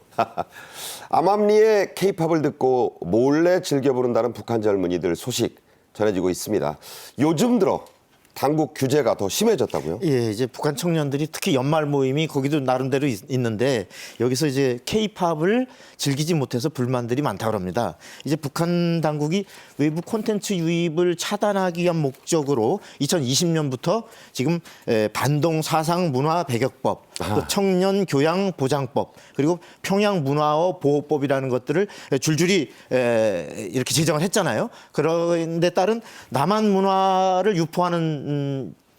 암암리의 케이팝을 듣고 몰래 즐겨 부른다는 북한 젊은이들 소식 전해지고 있습니다. 요즘 들어 당국 규제가 더 심해졌다고요? 예, 이제 북한 청년들이 특히 연말 모임이 거기도 나름대로 있는데 여기서 이제 K-팝을 즐기지 못해서 불만들이 많다고 합니다. 이제 북한 당국이 외부 콘텐츠 유입을 차단하기 위한 목적으로 2020년부터 지금 반동 사상 문화 배격법, 또 청년 교양 보장법, 그리고 평양 문화어 보호법이라는 것들을 줄줄이 이렇게 제정을 했잖아요. 그런데 따른 남한 문화를 유포하는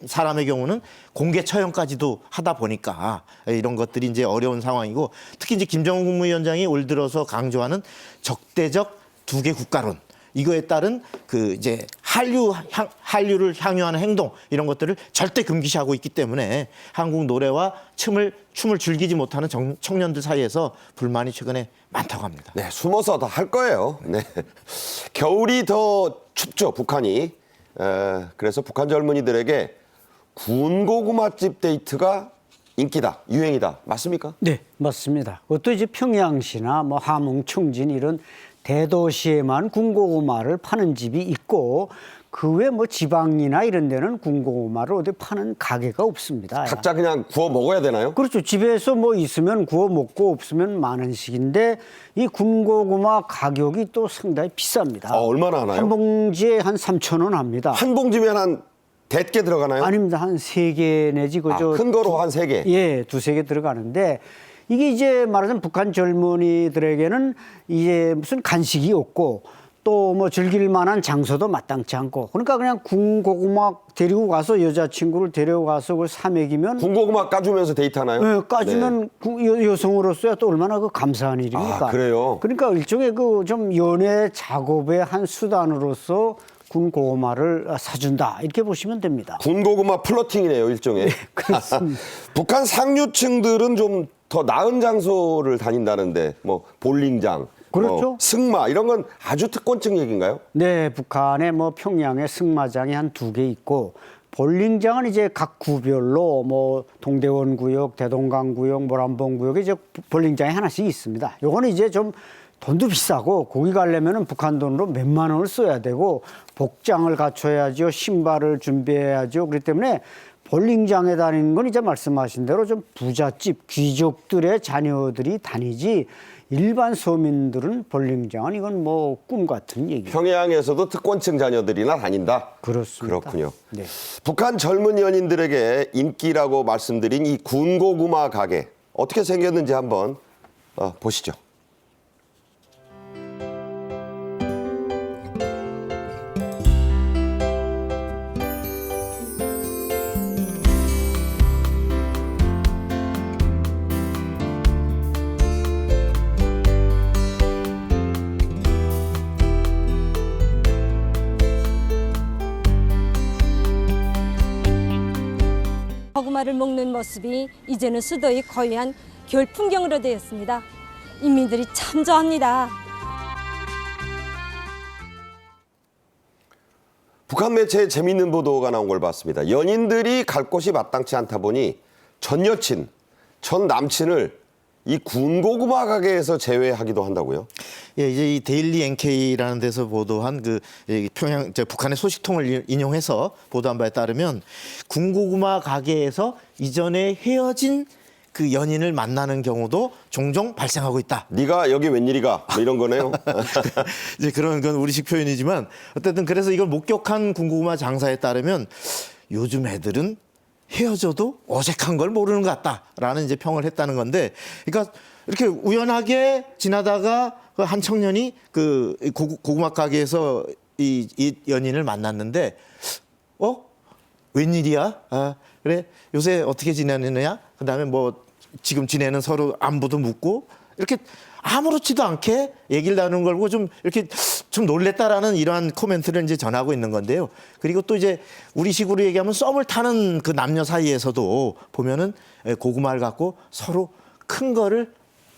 사람의 경우는 공개 처형까지도 하다 보니까 이런 것들이 이제 어려운 상황이고, 특히 이제 김정은 국무위원장이 올 들어서 강조하는 적대적 두 개 국가론, 이거에 따른 그 이제 한류를 향유하는 행동, 이런 것들을 절대 금기시하고 있기 때문에 한국 노래와 춤을 즐기지 못하는 청년들 사이에서 불만이 최근에 많다고 합니다. 네, 숨어서 다 할 거예요. 네, 겨울이 더 춥죠, 북한이. 그래서 북한 젊은이들에게 군고구마집 데이트가 인기다, 유행이다. 맞습니까? 네, 맞습니다. 그것도 이제 평양시나 뭐 함흥, 청진 이런 대도시에만 군고구마를 파는 집이 있고, 그 외 뭐 지방이나 이런 데는 군고구마를 어디 파는 가게가 없습니다. 각자 그냥 구워 먹어야 되나요? 그렇죠. 집에서 뭐 있으면 구워 먹고 없으면 만원씩인데 이 군고구마 가격이 또 상당히 비쌉니다. 얼마나 하나요? 한 봉지에 한 3,000원 합니다. 한 봉지면 한 대개 들어가나요? 아닙니다. 한 3개 내지 그저 큰 거로 한 3개. 예, 2-3개 들어가는데, 이게 이제 말하자면 북한 젊은이들에게는 이제 무슨 간식이 없고 또 뭐 즐길 만한 장소도 마땅치 않고, 그러니까 그냥 군고구마 데리고 가서 여자친구를 데려가서 그걸 사 먹이면, 군고구마 까주면서 데이트하나요? 예, 까주면 여성으로서야 또 얼마나 그 감사한 일입니까? 아, 그래요? 그러니까 일종의 그 좀 연애 작업의 한 수단으로서 군고구마를 사준다, 이렇게 보시면 됩니다. 군고구마 플러팅이네요, 일종의. 그렇습니다. 북한 상류층들은 좀 더 나은 장소를 다닌다는데, 뭐 볼링장, 그렇죠. 뭐 승마 이런 건 아주 특권층 얘기인가요? 네, 북한에 뭐 평양에 승마장이 한 2개 있고, 볼링장은 이제 각 구별로 뭐 동대원 구역, 대동강 구역, 모란봉 구역에 이제 볼링장이 하나씩 있습니다. 요거는 이제 좀 돈도 비싸고, 거기 가려면은 북한 돈으로 몇만 원을 써야 되고, 복장을 갖춰야죠, 신발을 준비해야죠. 그렇기 때문에 볼링장에 다니는 건 이제 말씀하신 대로 좀 부잣집 귀족들의 자녀들이 다니지, 일반 서민들은 볼링장은 이건 뭐 꿈 같은 얘기. 평양에서도 특권층 자녀들이나 다닌다. 그렇습니다. 그렇군요. 네. 북한 젊은 연인들에게 인기라고 말씀드린 이 군고구마 가게 어떻게 생겼는지 한번 보시죠. 고구마를 먹는 모습이 이제는 수도의 고유한 겨울 풍경으로 되었습니다. 인민들이 참 좋아합니다. 북한 매체에 재미있는 보도가 나온 걸 봤습니다. 연인들이 갈 곳이 마땅치 않다 보니 전 여친, 전 남친을 이 군고구마 가게에서 제외하기도 한다고요? 예, 이제 이 데일리 NK라는 데서 보도한 그 평양 북한의 소식통을 인용해서 보도한 바에 따르면 군고구마 가게에서 이전에 헤어진 그 연인을 만나는 경우도 종종 발생하고 있다. 네가 여기 웬일이가 뭐 이런 거네요. 이제 그런 건 우리식 표현이지만 어쨌든 그래서 이걸 목격한 군고구마 장사에 따르면 요즘 애들은 헤어져도 어색한 걸 모르는 것 같다라는 이제 평을 했다는 건데, 그러니까 이렇게 우연하게 지나다가 그 한 청년이 그 고구마 가게에서 이 연인을 만났는데, 웬일이야? 아, 그래, 요새 어떻게 지내느냐? 그 다음에 뭐 지금 지내는 서로 안부도 묻고, 이렇게 아무렇지도 않게 얘기를 나누는 걸 보고 좀 이렇게 좀 놀랬다라는 이러한 코멘트를 이제 전하고 있는 건데요. 그리고 또 이제 우리식으로 얘기하면 썸을 타는 그 남녀 사이에서도 보면은 고구마를 갖고 서로 큰 거를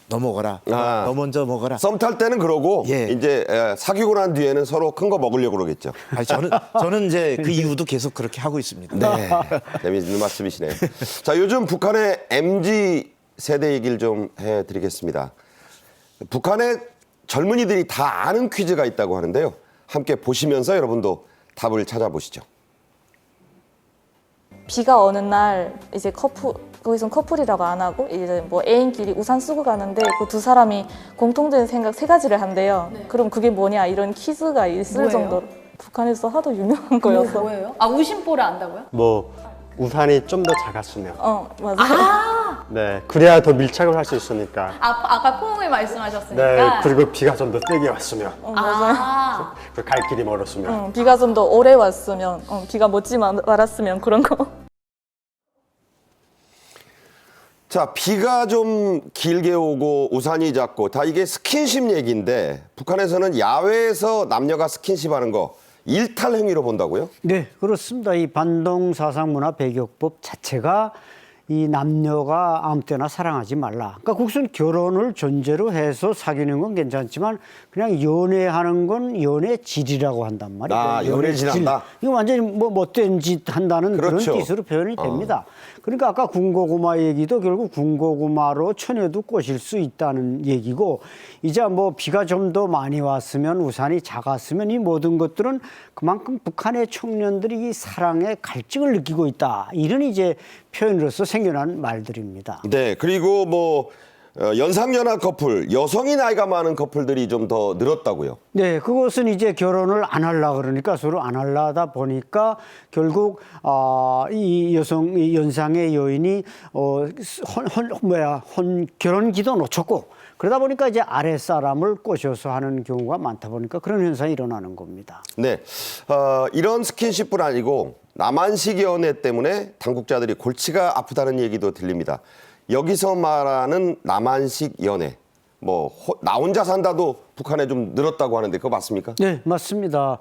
너 먹어라, 너 먼저 먹어라. 썸 탈 때는 그러고 예. 이제 사귀고 난 뒤에는 서로 큰 거 먹으려고 그러겠죠. 아니, 저는 이제 그 이후도 계속 그렇게 하고 있습니다. 네, 재미있는 말씀이시네요. 자, 요즘 북한의 MZ 세대 얘기를 좀 해드리겠습니다. 북한의 젊은이들이 다 아는 퀴즈가 있다고 하는데요. 함께 보시면서 여러분도 답을 찾아보시죠. 비가 오는 날 이제 거기선 커플이라고 안 하고 이제 뭐 애인끼리 우산 쓰고 가는데 그 두 사람이 공통된 생각 세 가지를 한대요. 그럼 그게 뭐냐 이런 퀴즈가 있을 뭐예요? 정도로 북한에서 하도 유명한 거여서. 뭐예요? 아, 우심보를 안다고요? 뭐 우산이 좀 더 작았으면 맞아. 네 그래야 더 밀착을 할 수 있으니까 아까 포옹을 말씀하셨으니까. 네 그리고 비가 좀 더 세게 왔으면 아, 그 갈 길이 멀었으면 비가 좀 더 오래 왔으면, 비가 멎지 말았으면 그런 거. 자, 비가 좀 길게 오고 우산이 작고 다 이게 스킨십 얘기인데 북한에서는 야외에서 남녀가 스킨십하는 거 일탈 행위로 본다고요? 네, 그렇습니다. 이 반동 사상 문화 배격법 자체가 이 남녀가 아무 때나 사랑하지 말라. 그러니까 국선 결혼을 전제로 해서 사귀는 건 괜찮지만 그냥 연애하는 건 연애 질이라고 한단 말이에요. 아, 연애 질한다? 이거 완전히 뭐 못된 짓 한다는 그렇죠. 그런 뜻으로 표현이 됩니다. 그러니까 아까 군고구마 얘기도 결국 군고구마로 처녀도 꼬실 수 있다는 얘기고, 이제 뭐 비가 좀 더 많이 왔으면 우산이 작았으면 이 모든 것들은 그만큼 북한의 청년들이 이 사랑에 갈증을 느끼고 있다. 이런 이제 표현으로서 생겨난 말들입니다. 네, 그리고 뭐 연상연하 커플, 여성이 나이가 많은 커플들이 좀 더 늘었다고요. 네, 그것은 이제 결혼을 안 하려고 그러니까 서로 안 하려다 보니까 결국 이 여성, 이 연상의 여인이 결혼기도 놓쳤고, 그러다 보니까 이제 아랫사람을 꼬셔서 하는 경우가 많다 보니까 그런 현상이 일어나는 겁니다. 네, 이런 스킨십뿐 아니고 남한식 연애 때문에 당국자들이 골치가 아프다는 얘기도 들립니다. 여기서 말하는 남한식 연애, 뭐 나 혼자 산다도 북한에 좀 늘었다고 하는데 그거 맞습니까? 네, 맞습니다.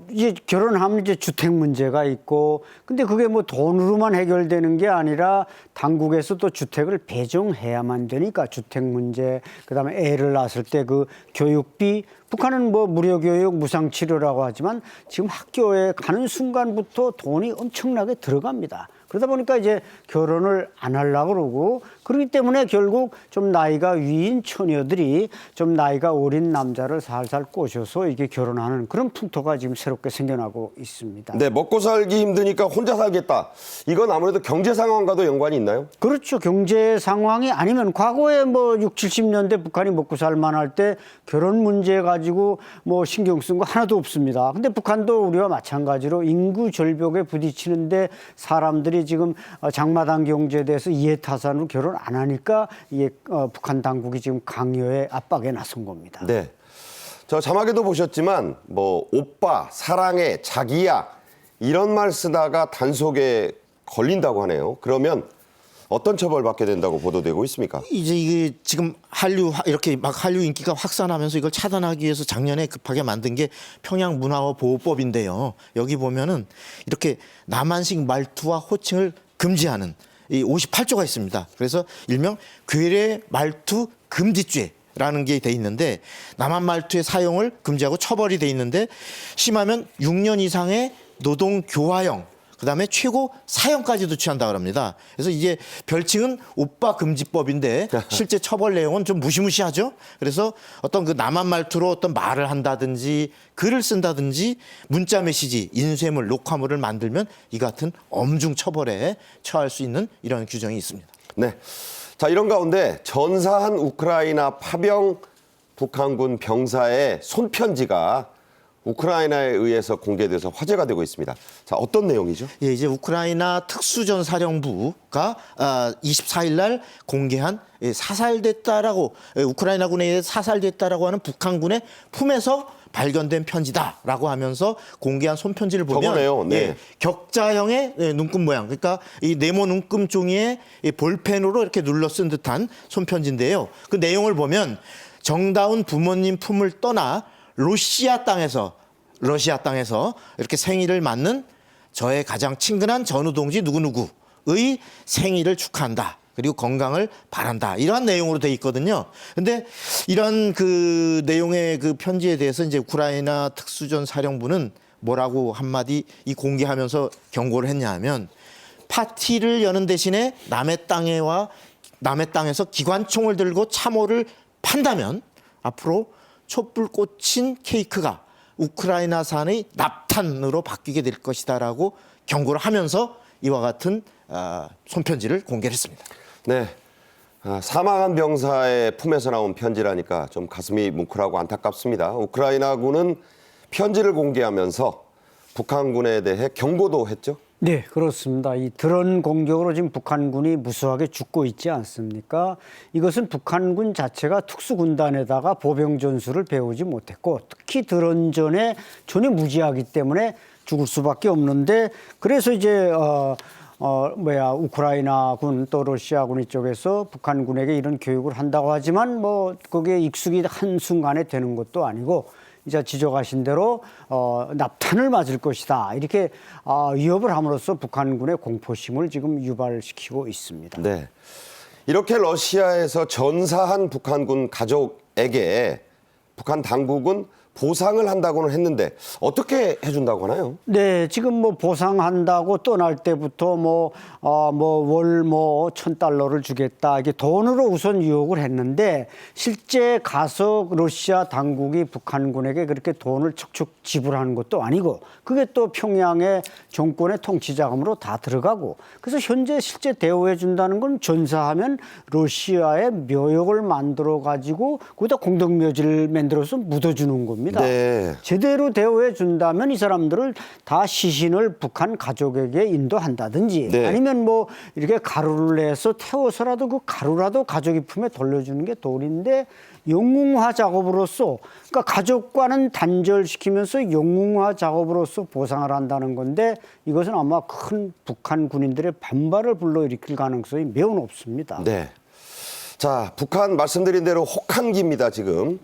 이제 결혼하면 이제 주택 문제가 있고, 근데 그게 뭐 돈으로만 해결되는 게 아니라 당국에서 또 주택을 배정해야만 되니까 주택 문제, 그다음에 애를 낳았을 때 그 교육비, 북한은 뭐 무료 교육, 무상 치료라고 하지만 지금 학교에 가는 순간부터 돈이 엄청나게 들어갑니다. 그러다 보니까 이제 결혼을 안 하려고 그러고, 그렇기 때문에 결국 좀 나이가 위인 처녀들이 좀 나이가 어린 남자를 살살 꼬셔서 이게 결혼하는 그런 풍토가 지금 새롭게 생겨나고 있습니다. 네, 먹고 살기 힘드니까 혼자 살겠다. 이건 아무래도 경제 상황과도 연관이 있나요? 그렇죠. 경제 상황이 아니면 과거에 뭐 60, 70년대 북한이 먹고 살만할 때 결혼 문제 가지고 뭐 신경 쓴 거 하나도 없습니다. 근데 북한도 우리와 마찬가지로 인구 절벽에 부딪히는데 사람들이 지금 장마당 경제에 대해서 이해타산으로 결혼 안 하니까 이게 북한 당국이 지금 강요의 압박에 나선 겁니다. 네. 저 자막에도 보셨지만 뭐 오빠, 사랑해, 자기야 이런 말 쓰다가 단속에 걸린다고 하네요. 그러면 어떤 처벌 받게 된다고 보도되고 있습니까? 이제 이게 지금 이렇게 막 한류 인기가 확산하면서 이걸 차단하기 위해서 작년에 급하게 만든 게 평양 문화어 보호법인데요. 여기 보면은 이렇게 남한식 말투와 호칭을 금지하는 이 58조가 있습니다. 그래서 일명 괴뢰 말투 금지죄라는 게 돼 있는데, 남한 말투의 사용을 금지하고 처벌이 돼 있는데, 심하면 6년 이상의 노동 교화형, 그다음에 최고 사형까지도 취한다고 합니다. 그래서 이게 별칭은 오빠 금지법인데 실제 처벌 내용은 좀 무시무시하죠. 그래서 어떤 그 남한 말투로 어떤 말을 한다든지 글을 쓴다든지 문자 메시지, 인쇄물, 녹화물을 만들면 이 같은 엄중 처벌에 처할 수 있는 이런 규정이 있습니다. 네. 자, 이런 가운데 전사한 우크라이나 파병 북한군 병사의 손편지가 우크라이나에 의해서 공개돼서 화제가 되고 있습니다. 자, 어떤 내용이죠? 예, 이제 우크라이나 특수전 사령부가 24일 날 공개한 사살됐다라고 우크라이나군에 의해 사살됐다라고 하는 북한군의 품에서 발견된 편지다라고 하면서 공개한 손편지를 보면 저거네요. 네. 예, 격자형의 눈금 모양, 그러니까 이 네모 눈금 종이에 이 볼펜으로 이렇게 눌러 쓴 듯한 손편지인데요. 그 내용을 보면 정다운 부모님 품을 떠나 러시아 땅에서 이렇게 생일을 맞는 저의 가장 친근한 전우 동지 누구누구의 생일을 축하한다. 그리고 건강을 바란다. 이러한 내용으로 돼 있거든요. 근데 이런 그 내용의 그 편지에 대해서 이제 우크라이나 특수전 사령부는 뭐라고 한마디 이 공개하면서 경고를 했냐 하면 파티를 여는 대신에 남의 땅에서 기관총을 들고 참호를 판다면 앞으로 촛불 꽂힌 케이크가 우크라이나산의 납탄으로 바뀌게 될 것이다라고 경고를 하면서 이와 같은 손편지를 공개를 했습니다. 네. 사망한 병사의 품에서 나온 편지라니까 좀 가슴이 뭉클하고 안타깝습니다. 우크라이나군은 편지를 공개하면서 북한군에 대해 경고도 했죠. 네, 그렇습니다. 이 드론 공격으로 지금 북한군이 무수하게 죽고 있지 않습니까? 이것은 북한군 자체가 특수군단에다가 보병 전술을 배우지 못했고 특히 드론전에 전혀 무지하기 때문에 죽을 수밖에 없는데 그래서 이제 우크라이나군 또 러시아군 이쪽에서 북한군에게 이런 교육을 한다고 하지만 뭐 거기에 익숙이 한순간에 되는 것도 아니고 이제 지적하신 대로 납탄을 맞을 것이다. 이렇게 위협을 함으로써 북한군의 공포심을 지금 유발시키고 있습니다. 네. 이렇게 러시아에서 전사한 북한군 가족에게 북한 당국은 보상을 한다고는 했는데 어떻게 해준다고 하나요? 네, 지금 뭐 보상한다고 떠날 때부터 월 $1,000를 주겠다. 이게 돈으로 우선 유혹을 했는데 실제 가서 러시아 당국이 북한군에게 그렇게 돈을 척척 지불하는 것도 아니고 그게 또 평양의 정권의 통치 자금으로 다 들어가고 그래서 현재 실제 대우해 준다는 건 전사하면 러시아의 묘역을 만들어 가지고 거기다 공덕묘지를 만들어서 묻어주는 겁니다. 네. 제대로 대우해 준다면 이 사람들을 다 시신을 북한 가족에게 인도한다든지 네. 아니면 뭐 이렇게 가루를 내서 태워서라도 그 가루라도 가족의 품에 돌려주는 게 도리인데 영웅화 작업으로서 그러니까 가족과는 단절시키면서 영웅화 작업으로서 보상을 한다는 건데 이것은 아마 큰 북한 군인들의 반발을 불러일으킬 가능성이 매우 높습니다. 네. 자, 북한 말씀드린 대로 혹한기입니다, 지금.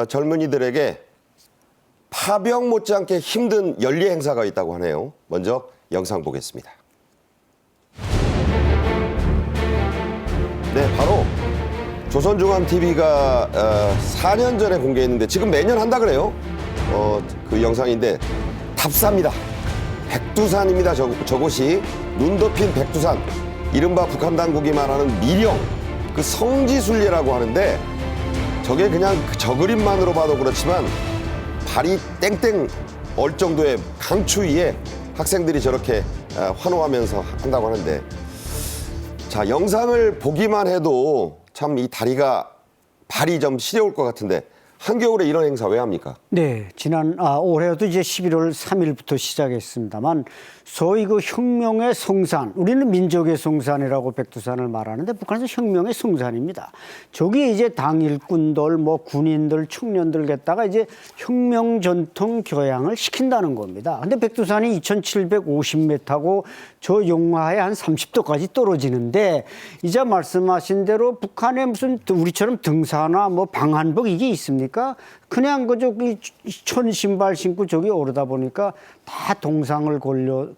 젊은이들에게 파병 못지않게 힘든 연례 행사가 있다고 하네요. 먼저 영상 보겠습니다. 네, 바로 조선중앙TV가 4년 전에 공개했는데 지금 매년 한다 그래요. 그 영상인데 답사입니다. 백두산입니다. 저곳이 눈 덮인 백두산. 이른바 북한 당국이 말하는 미령, 그 성지순례라고 하는데 저게 그냥 저 그림만으로 봐도 그렇지만 발이 땡땡 얼 정도의 강추위에 학생들이 저렇게 환호하면서 한다고 하는데 자, 영상을 보기만 해도 참 이 발이 좀 시려울 것 같은데 한겨울에 이런 행사 왜 합니까? 네, 올해도 이제 11월 3일부터 시작했습니다만 소위 그 혁명의 성산, 우리는 민족의 성산이라고 백두산을 말하는데 북한에서 혁명의 성산입니다. 저기 이제 당 일꾼들, 군인들, 청년들 갖다가 이제 혁명 전통 교양을 시킨다는 겁니다. 근데 백두산이 2,750m고 저 영하에 한 30도까지 떨어지는데 이제 말씀하신 대로 북한에 무슨 우리처럼 등산화 방한복 이게 있습니까? 그냥 저기 천신발 신고 저기 오르다 보니까 다 동상을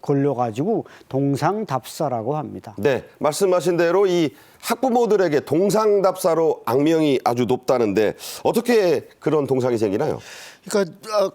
걸려가지고 동상답사라고 합니다. 네, 말씀하신 대로 이 학부모들에게 동상답사로 악명이 아주 높다는데 어떻게 그런 동상이 생기나요? 그러니까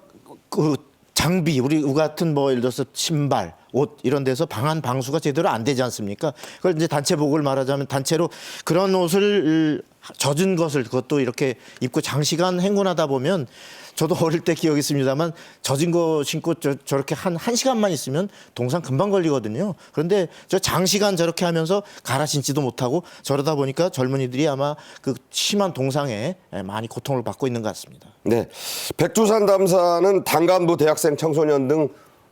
그 장비 우리 같은 예를 들어서 신발, 옷 이런 데서 방수가 제대로 안 되지 않습니까? 그걸 이제 단체복을 말하자면 단체로 그런 옷을 젖은 것을 그것도 이렇게 입고 장시간 행군하다 보면 저도 어릴 때 기억이 있습니다만 젖은 거 신고 저렇게 한 시간만 있으면 동상 금방 걸리거든요. 그런데 저 장시간 저렇게 하면서 갈아 신지도 못하고 저러다 보니까 젊은이들이 아마 그 심한 동상에 많이 고통을 받고 있는 것 같습니다. 네, 백두산 담사는 단간부 대학생 청소년 등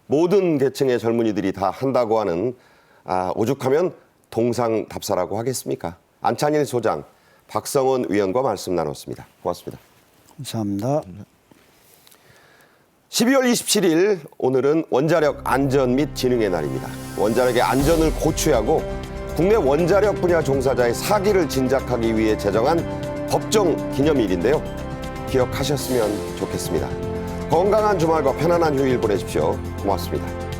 모든 계층의 젊은이들이 다 한다고 하는 오죽하면 동상 답사라고 하겠습니까? 안찬일 소장, 박성원 위원과 말씀 나눴습니다. 고맙습니다. 감사합니다. 12월 27일 오늘은 원자력 안전 및 진흥의 날입니다. 원자력의 안전을 고취하고 국내 원자력 분야 종사자의 사기를 진작하기 위해 제정한 법정 기념일인데요. 기억하셨으면 좋겠습니다. 건강한 주말과 편안한 휴일 보내십시오. 고맙습니다.